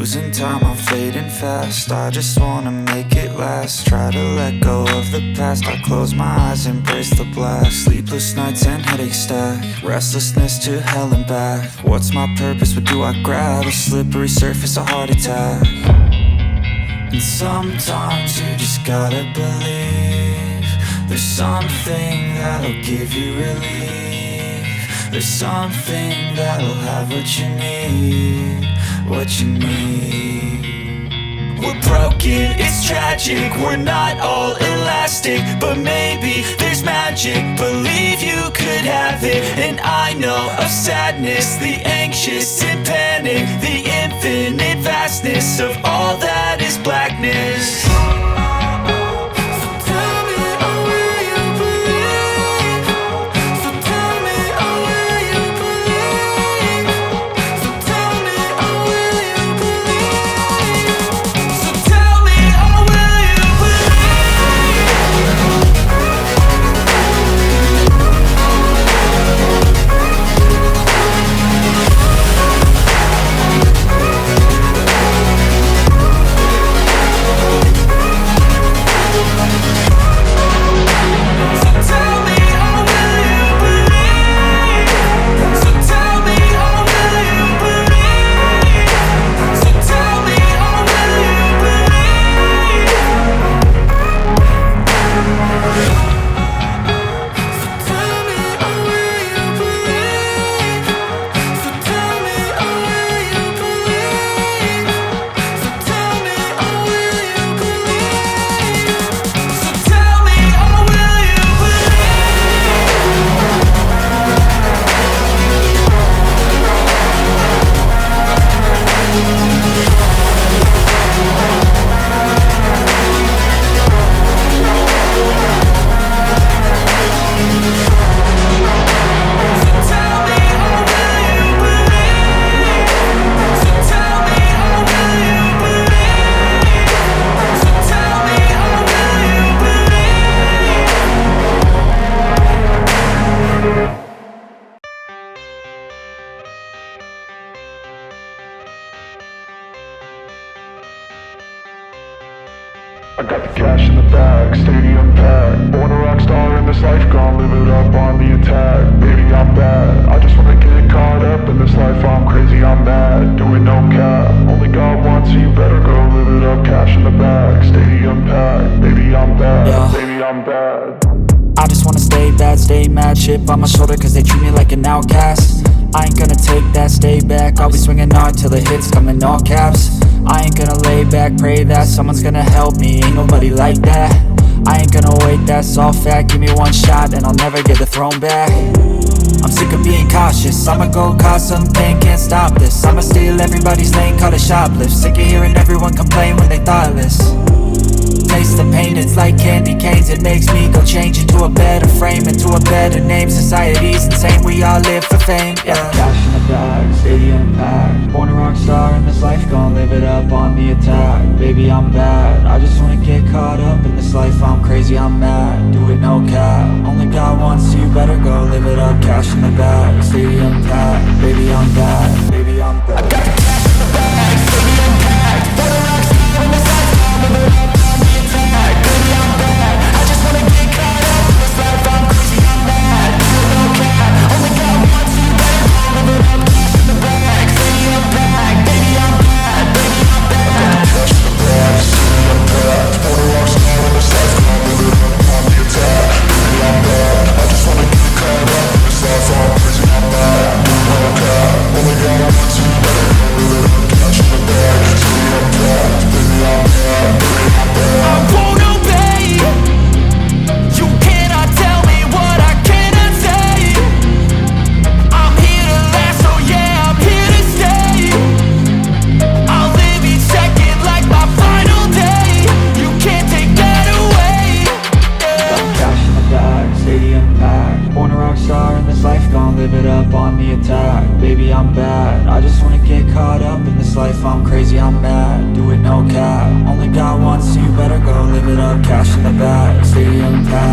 Losing time, I'm fading fast. I just wanna make it last. Try to let go of the past. I close my eyes, embrace the blast. Sleepless nights and headaches stack. Restlessness to hell and back. What's my purpose, what do I grab? A slippery surface, a heart attack. And sometimes you just gotta believe there's something that'll give you relief. There's something that'll have what you need, what you need. We're broken, it's tragic, we're not all elastic, but maybe there's magic, believe you could have it. And I know of sadness, the anxious and panic, the infinite vastness of all that is blackness. I got the cash in the bag, stadium packed. Born a rock star in this life, gon' live it up on the attack. Baby, I'm bad, I just wanna get caught up in this life. I'm crazy, I'm mad, doing no cap. Only God wants you, better go live it up. Cash in the bag, stadium packed. Baby, I'm bad, yeah. Baby, I'm bad. I just wanna stay bad, stay mad. Chip on my shoulder cause they treat me like an outcast. I ain't gonna take that, stay back. I'll be swinging hard till the hits come in all caps. I ain't gonna lay back, pray that someone's gonna help me, ain't nobody like that. I ain't gonna wait, that's all fact. Give me one shot and I'll never get the throne back. I'm sick of being cautious, I'ma go cause something, can't stop this. I'ma steal everybody's lane, call it shoplift. Sick of hearing everyone complain when they thoughtless. Taste the pain, it's like candy canes. It makes me go change into a better frame, into a better name. Society's insane, we all live for fame, yeah. Cash in the bag, stadium packed. Born a rock star in this life, gon' live it up on the attack. Baby, I'm bad, I just wanna get caught up in this life. I'm crazy, I'm mad, do it no cap. Only God wants you, better go live it up. Cash in the bag, stadium packed. Baby, I'm bad, baby, I'm bad. I got the cash in the bag, stadium packed. Born a rock star in this life, gon' live it up. Baby, I'm bad, I just wanna get caught up in this life. I'm crazy, I'm mad, do it no cap. Only God wants you, better go live it up. Cash in the bag, stadium packed. Baby, I'm bad, baby, I'm bad. Cash in the bag, stadium packed. Born a rock star in this life, gon' live it up on the attack. Baby, I'm bad, I just wanna get caught up in this life. I'm crazy, I'm mad, do it no cap. Only God wants you, better go live it up. Cash in the bag, stadium packed. Baby, I'm bad, baby, I'm bad. I won't obey. You cannot tell me what I cannot say. I'm here to last, so yeah, I'm here to stay. I'll live each second like my final day. You can't take that away, yeah. Cash in the bag, stadium packed. Born a rock star in this life, gon' live it up on the attack. Baby, I'm bad, I just wanna get caught up in this life. I'm crazy, I'm mad, do it no cap. Only God wants you, better go live it up. Cash in the bag, stadium packed.